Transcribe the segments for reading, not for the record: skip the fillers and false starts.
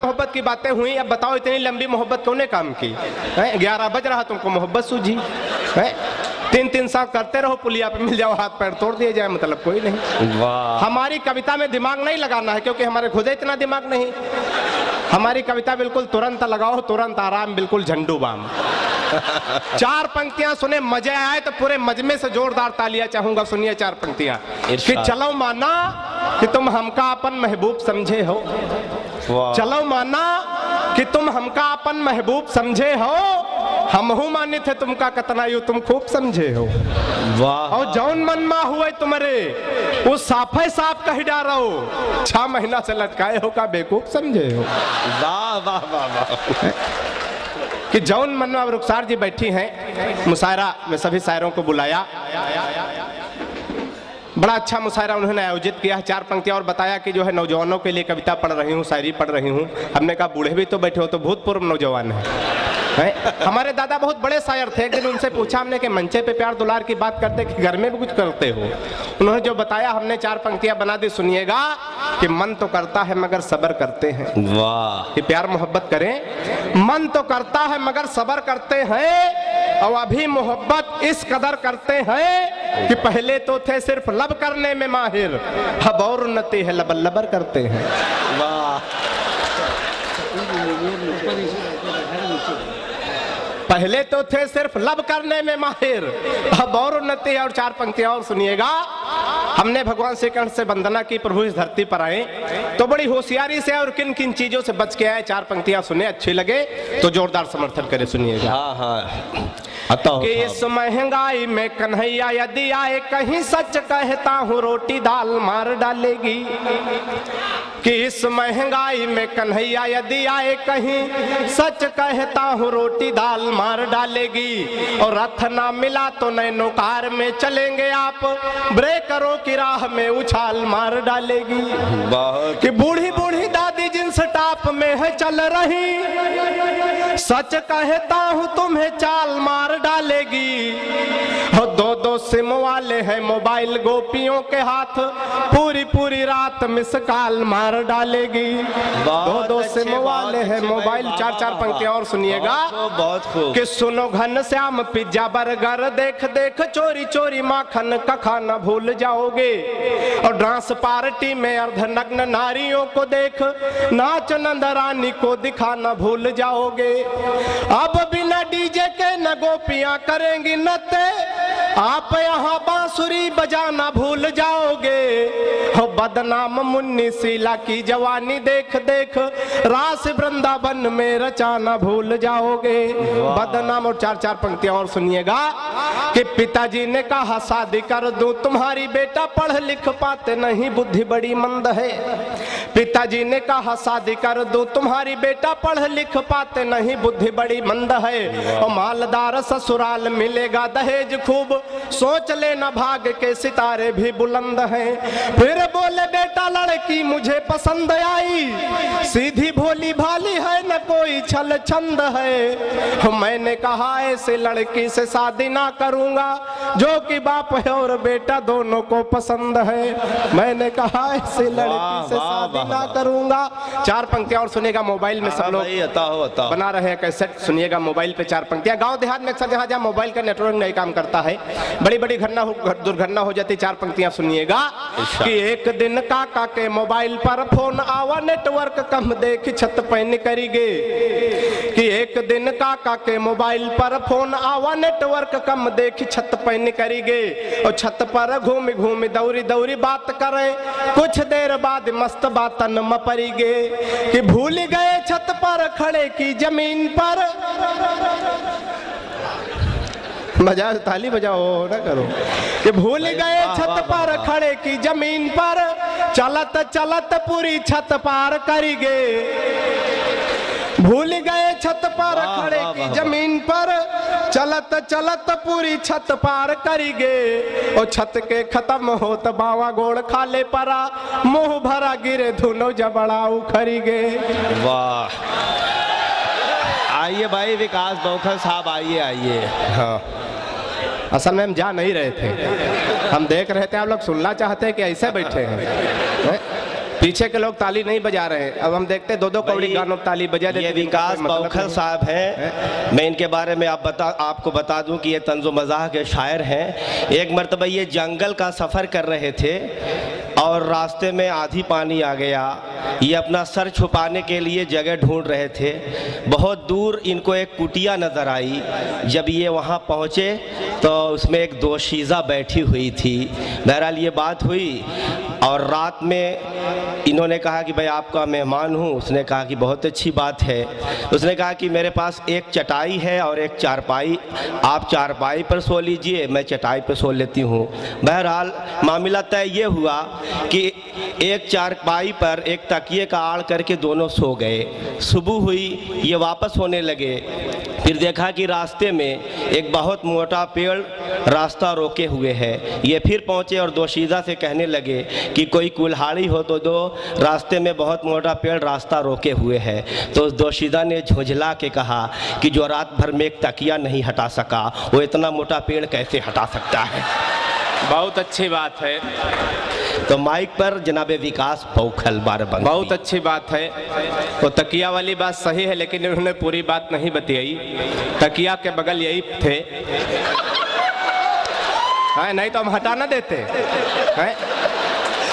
मोहब्बत की बातें हुई, अब बताओ इतनी लंबी मोहब्बत कौन काम की? 11 बज रहा तुमको मोहब्बत सूझी? 3-3 साल करते रहो, पुलिया पे मिल जाओ, हाथ पैर तोड़ दिए जाए, मतलब कोई नहीं। वाह। हमारी कविता में दिमाग नहीं लगाना है, क्योंकि हमारे खुद इतना दिमाग नहीं। हमारी कविता बिल्कुल तुरंत लगाओ, तुरंत आराम, बिल्कुल झंडू बाम। 4 पंक्तियां सुने, मजे आए तो पूरे मजमे से जोरदार तालियां चाहूंगा। सुनिए 4 पंक्तियां कि चलो माना कि तुम हमका अपन महबूब समझे हो, चलो माना कि तुम हमका अपन महबूब समझे हो, हमहू मानी थे तुमका कतना यू तुम खूब समझे हो। वाह। और जौन मन मा हुए तुम्हारे वो साफे साफ कही डारो, 6 महीना से लटकाए हो का बेवकूफ समझे हो। वाह वाह वाह वाह। कि जौन मन में। अब रुखसार जी बैठी हैं, मुशायरा में सभी शायरों को बुलाया, बड़ा अच्छा मुशायरा उन्होंने आयोजित किया है। 4 पंक्तियां और बताया कि जो है नौजवानों के लिए कविता पढ़ रही हूँ, शायरी पढ़ रही हूँ। हमने कहा बूढ़े भी तो बैठे हो, तो भूतपूर्व नौजवान है। हमारे दादा बहुत बड़े शायर थे। एक दिन उनसे पूछा हमने कि मंचे पे प्यार दुलार की बात करते कि घर में भी कुछ करते हो? उन्होंने जो बताया हमने 4 पंक्तियां बना दी, सुनिएगा कि मन तो करता है मगर सब्र करते हैं। वाह। कि प्यार मोहब्बत करें, मन तो करता है मगर सब्र करते हैं, और अभी मोहब्बत इस कदर करते हैं कि पहले तो थे सिर्फ लब करने में माहिर, अब और उन्नति है लबर लबर करते हैं। वाह। पहले तो थे सिर्फ लब करने में माहिर, अब और उन्नति है। और 4 पंक्तियां और सुनिएगा। हमने भगवान श्री कृष्ण से वंदना की, प्रभु इस धरती पर आए तो बड़ी होशियारी से और किन किन चीजों से बच के आए। 4 पंक्तियां सुने, अच्छी लगे तो जोरदार समर्थन करे, सुनिएगा। हाँ हाँ कि इस महंगाई में कन्हैया यदि आए कहीं, सच कहता हूँ रोटी दाल मार डालेगी। कि इस महंगाई में कन्हैया यदि आए कहीं, सच कहता हूँ रोटी दाल मार डालेगी। और रथ ना मिला तो नैनो कार में चलेंगे आप, ब्रेकरों की राह में उछाल मार डालेगी। कि बूढ़ी बूढ़ी दादी जिन्स टाप में है चल रही, सच कहता हूँ तुम्हें चाल मार डालेगी। और 2-2 सिम वाले हैं मोबाइल गोपियों के हाथ, पूरी पूरी रात मिस कॉल मार डालेगी। 2-2 सिम वाले हैं मोबाइल। 4-4 पंक्तियां और सुनिएगा। बहुत खूब। कि सुनो घन श्याम पिज्जा बर्गर देख देख चोरी चोरी माखन का खाना भूल जाओगे। और डांस पार्टी में अर्धनग्न नारियों को देख नाच नंदरानी को दिखाना भूल जाओगे। अब बिना डीजे के न गोपियां करेंगी नृत्य, आप यहाँ बांसुरी बजाना भूल जाओगे। हो बदनाम मुन्नी शीला की जवानी देख देख रास वृंदावन में रचाना भूल जाओगे। बदनाम। और 4-4 पंक्तियां और सुनिएगा। कि पिताजी ने कहा शादी कर दूं तुम्हारी, बेटा पढ़ लिख पाते नहीं बुद्धि बड़ी मंद है। पिताजी ने कहा शादी कर दूं तुम्हारी, बेटा पढ़ लिख पाते नहीं बुद्धि बड़ी मंद है। और मालदार ससुराल मिलेगा दहेज खूब, सोच लेना भाग के सितारे भी बुलंद हैं। फिर बोले बेटा लड़की मुझे पसंद आई, सीधी भोली भाली है न कोई छल छंद है। मैंने कहा ऐसे लड़की से शादी ना करूंगा, जो कि बाप है और बेटा दोनों को पसंद है। मैंने कहा ऐसे लड़की से शादी ना करूंगा। 4 पंक्तियां और सुनिएगा। मोबाइल में सब लोग बना रहे हैं कैसेट, सुनिएगा मोबाइल पे 4 पंक्तियां। गांव देहात में अक्सर जहां जहां मोबाइल का नेटवर्क नहीं काम करता है, बड़ी बड़ी दुर्घटना हो जाती। 4 पंक्तियां सुनिएगा। कि एक दिन काका के मोबाइल पर फोन आवा, नेटवर्क कम देख छत पे निकरी गे। कि एक दिन काका के मोबाइल पर फोन आवा, नेटवर्क कम देख छत पे निकरी गे। और छत पर घूम घूम दौरी दौरी बात करे, कुछ देर बाद मस्त बातन में पड़ी गे। कि भूल गए छत पर खड़े की जमीन पर, बजाओ ताली बजाओ ना करो। कि भूल गए छत पर खड़े की जमीन पर, चलत चलत पूरी छत पार करीगे। भूल गए छत पर खड़े की जमीन पर, चलत चलत पूरी छत पार करीगे। और छत के खत्म होत बावा गोड़ खाले परा, मुंह भरा गिरे धुनो जबड़ा उखरीगे। वाह। आइए भाई विकास बौखर साहब, आइए आइए। हाँ, असल में हम जा नहीं रहे थे, हम देख रहे थे आप लोग सुनना चाहते हैं कि ऐसे बैठे हैं। पीछे के लोग ताली नहीं बजा रहे हैं। अब हम देखते दो कौड़ी गानों ताली बजा देते। ये विकास बौखल साहब हैं, मैं इनके बारे में आपको बता दूं कि ये तंज़ो मज़ाह के शायर हैं। एक मरतबा ये जंगल का सफ़र कर रहे थे और रास्ते में आधी पानी आ गया। ये अपना सर छुपाने के लिए जगह ढूंढ रहे थे। बहुत दूर इनको एक कुटिया नज़र आई। जब ये वहाँ पहुँचे तो उसमें एक दोशीज़ा बैठी हुई थी। बहरहाल ये बात हुई और रात में इन्होंने कहा कि भाई आपका मेहमान हूँ। उसने कहा कि बहुत अच्छी बात है। उसने कहा कि मेरे पास एक चटाई है और एक चारपाई, आप चारपाई पर सो लीजिए, मैं चटाई पर सो लेती हूँ। बहरहाल मामला तय ये हुआ कि एक चारपाई पर एक तकिए का आड़ करके दोनों सो गए। सुबह हुई, ये वापस होने लगे। फिर देखा कि रास्ते में एक बहुत मोटा पेड़ रास्ता रोके हुए है। ये फिर पहुँचे और दोशीज़ा से कहने लगे कि कोई कुल्हाड़ी हो तो दो, रास्ते में बहुत मोटा पेड़ रास्ता रोके हुए है। तो उस दोशीज़ा ने झुंझला के कहा कि जो रात भर में एक तकिया नहीं हटा सका वो इतना मोटा पेड़ कैसे हटा सकता है। बहुत अच्छी बात है। तो माइक पर जनाबे विकास बौखल बाराबंकी। बहुत अच्छी बात है। वो तकिया वाली बात सही है, लेकिन उन्होंने पूरी बात नहीं बताई। तकिया के बगल यही थे, है नहीं तो हम हटा ना देते हैं।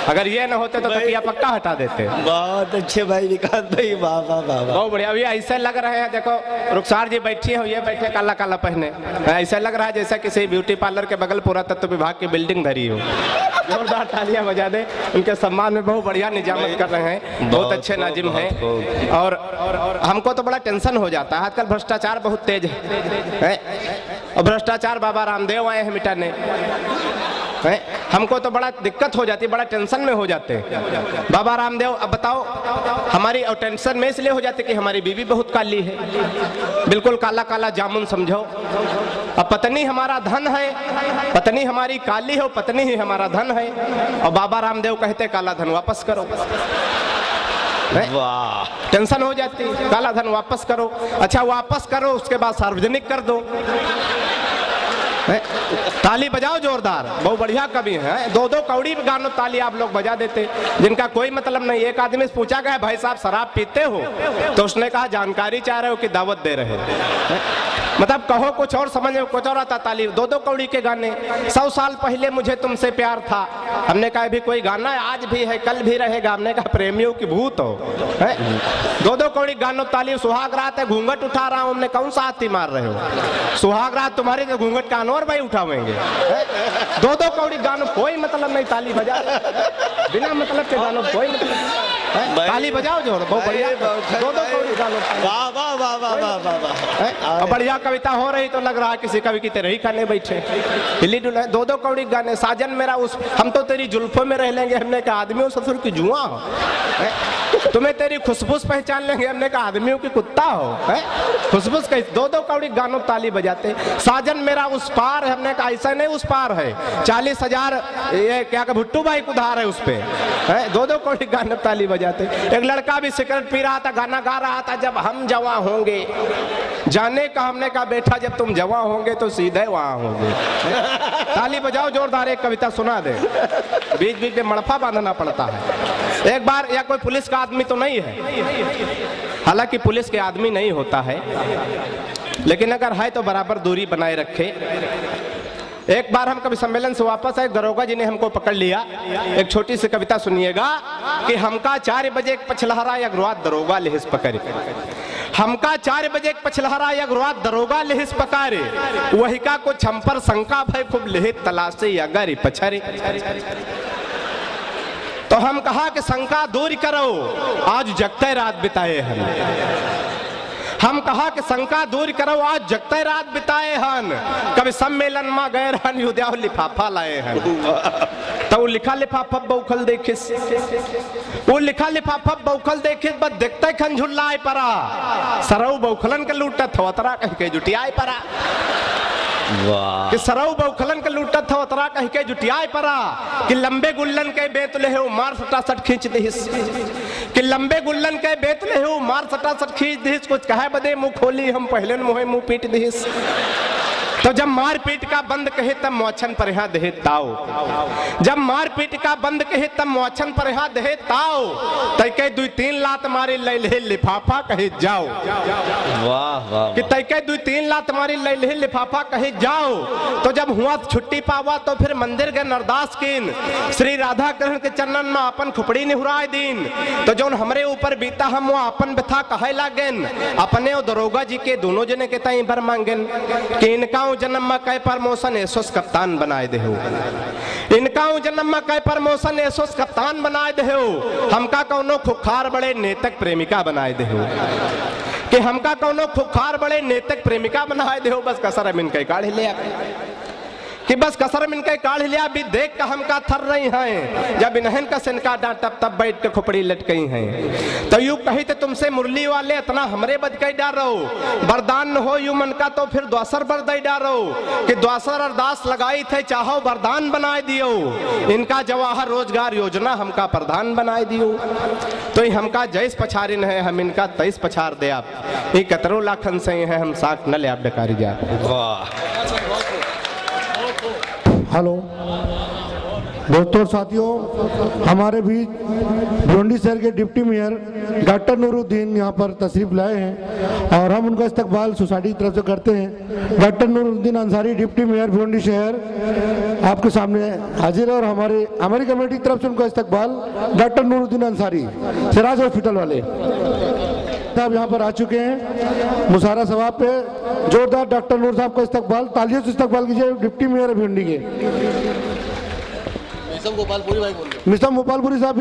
अगर ये ना होते तो तकिया पक्का हटा देते। बहुत अच्छे भाई विकास भाई, वाह वाह वाह वाह। बहुत बढ़िया। अभी ऐसे लग रहे हैं, देखो रुखसार जी बैठी है, ये बैठे काला काला पहने, ऐसा लग रहा है जैसा किसी ब्यूटी पार्लर के बगल पुरातत्व विभाग की बिल्डिंग धरी हो। जोरदार तालियां बजा दे। उनके सम्मान में बहुत बढ़िया निजामत कर रहे हैं, बहुत अच्छे नाजिम हैं। और हमको तो बड़ा टेंशन हो जाता है, आजकल भ्रष्टाचार बहुत तेज है। और भ्रष्टाचार बाबा रामदेव आए हैं मिटाने। हमको तो बड़ा दिक्कत हो जाती है, बड़ा टेंशन में हो जाते हैं। बाबा रामदेव, अब बताओ हमारी और टेंशन में इसलिए हो जाती कि हमारी बीवी बहुत काली है, बिल्कुल काला काला जामुन समझो। अब पत्नी हमारा धन है, पत्नी हमारी काली हो, पत्नी ही हमारा धन है। और बाबा रामदेव कहते काला धन वापस करो। वाह, टेंशन हो जाती, काला धन वापस करो। अच्छा वापस करो, उसके बाद सार्वजनिक कर दो। ताली बजाओ जोरदार। बहुत बढ़िया कवि हैं, दो कौड़ी गानों ताली आप लोग बजा देते जिनका कोई मतलब नहीं। एक आदमी से पूछा गया भाई साहब शराब पीते हो, तो उसने कहा जानकारी चाह रहे हो कि दावत दे रहे हो। मतलब कहो कुछ और, समझ में कुछ और आता। ताली दो कौड़ी के गाने। 100 साल पहले मुझे तुमसे प्यार था, हमने कहा भी कोई गाना है, आज भी है कल भी रहेगा। हमने कहा प्रेमियों की भूत हो। दो कौड़ी गानों ताली। सुहाग रात है, घूंघट उठा रहा हूं, हमने कौन सा हाथी मार रहे हो? सुहाग रात तुम्हारी तो घूंघट का अनवर भाई उठावेंगे। दो कौड़ी गानों कोई मतलब नहीं, ताली बजा बिना मतलब के गानों कोई मतलब। ताली बजाओ जोर, बहुत बढ़िया। दो कौड़ी गानों, वाह वाह वाह वाह वाह वाह। बढ़िया कविता हो रही तो लग रहा है किसी कवि की तरह ही खाने बैठे। हिली डुला दो कौड़ी गाने। साजन मेरा उस, हम तो तेरी जुल्फों में रह लेंगे, हमने कहा आदमियों ससुर की जुआ हो। तुम्हें तेरी खुशबूस पहचान लेंगे, हमने कहा आदमियों की कुत्ता हो। खुशबूस कही। दो कौड़ी गानों ताली बजाते। साजन मेरा उस पार है, हमने कहा ऐसा नहीं उस पार है, 40,000 ये क्या भुट्टू भाई कुधार है उस पे। दो कौड़ी गानों ताली बजाते। एक लड़का भी सिगरेट पी रहा था, गाना गा रहा था, जब हम जवां होंगे जाने का। हमने कहा बेटा जब तुम जवां होंगे तो सीधे वहां होंगे। ताली बजाओ जोरदार। एक कविता सुना दे, बीच बीच में मड़फा बांधना पड़ता है। एक बार, या कोई पुलिस का आदमी तो नहीं है, हालांकि पुलिस के आदमी नहीं होता है, लेकिन अगर है तो बराबर दूरी बनाए रखे। एक बार हम कभी सम्मेलन से वापस आए, दरोगा जी ने हमको पकड़ लिया। एक छोटी सी कविता सुनिएगा कि हमका 4 बजे एक पछलहरा यगरुआत दरोगा लिहिस पकड़े। हमका 4 बजे एक पछलहरा यगरुआत दरोगा लिहिस पकारे। वही का को छंपर शंका भय खूब लिहित तलाशे अगर पछरे। तो हम कहा कि शंका दूर करो, आज जगते रात बिताए हम कहा कि शंका दूर करो, आज जगते रात बिताए हन। कभी सम्मेलन में गए हन, युद्याव लिफाफा लाए हन। तो वो लिखा लिफाफा बौखल देखिस, वो लिखा लिफाफा बौखल देखिस, बस देखते खन झुल्लाए परा। सरऊ बौखलन के लूटत हो, तरा कह के जुटियाए परा। कि सरऊ बौखलन के लूटत हो, तरा कह के जुटियाए परा। कि लंबे गुल्लन के बेत ले हो, मार सटासट खींच दिस। कि लंबे गुल्लन के बेत ले हो, मार सटासट खींच दिस। कुछ कहे बदे मुंह खोली, हम पहले मुहे मुंह पीट दिस। तो जब मारपीट का बंद कहे तब मोचन पर यहाँ दे ताओ, जब मारपीट का बंद कहे तब मोचन पर यहाँ दे ताओ, तय के 2-3 लात मारी ले ले लिफाफा कहे जाओ। वाह वाह कि तय के 2-3 लात मारी ले ले लिफाफा कहे जाओ। तो जब हुआ छुट्टी पावा तो फिर मंदिर गए नरदास कीन, श्री राधा कृष्ण के चरणन में अपन खुपड़ी निहुराए दीन। तो जो हमरे ऊपर बीता हम वो अपन व्यथा कहे लागेन, अपने और दरोगा जी के दोनों जने के तई बर मांगेन कि इनका जन्म में कई प्रमोशन एसोस कप्तान बनाए दे हो, इनका जन्म में कई प्रमोशन एसोस कप्तान बनाए दे हो, हमका कौनो खुखार बड़े नेतक प्रेमिका बनाए दे हो, कि हमका कौनो खुखार बड़े नेतक प्रेमिका बनाए दे हो। बस कसर मिन कई काढ़ लिया कि बस कसर मिन कई काढ़ लिया भी देख का हमका थर रही हैं, जब इन्हन का सिनका डांटब तब बैठ के खुपड़ी लटकई हैं। तो यूं कही तो तुमसे मुरली वाले इतना हमरे बद कई डारो, वरदान न हो यू मन का तो फिर द्वासर बर दई डारो, कि द्वासर अरदास लगाई थे चाहो वरदान बनाए दियो, इनका जवाहर रोजगार योजना हमका प्रधान बनाए दियो। तो हमका जैस पछारिन है हम इनका 23 पछार दे आप, ये कतरो लाखन से है हम साख न ले आप डकारी जा। वाह। हेलो दोस्तों और साथियों, हमारे बीच भिवंडी शहर के डिप्टी मेयर डॉक्टर नूरुद्दीन यहाँ पर तशरीफ लाए हैं और हम उनका इस्तकबाल सोसाइटी की तरफ से करते हैं। Doctor Nooruddin Ansari deputy mayor Bhiwandi शहर आपके सामने हाजिर है और हमारी कमेटी की तरफ से उनका इस्तकबाल डॉक्टर नूरुद्दीन अंसारी सिराज हॉस्पिटल वाले साहब यहाँ पर आ चुके हैं। मुसारा सवाब पे जोरदार डॉक्टर नूर साहब का इस्तकबाल, तालियों से इस्तकबाल कीजिए डिप्टी मेयर भिवंडी के। मिस्टर गोपालपुरी साहब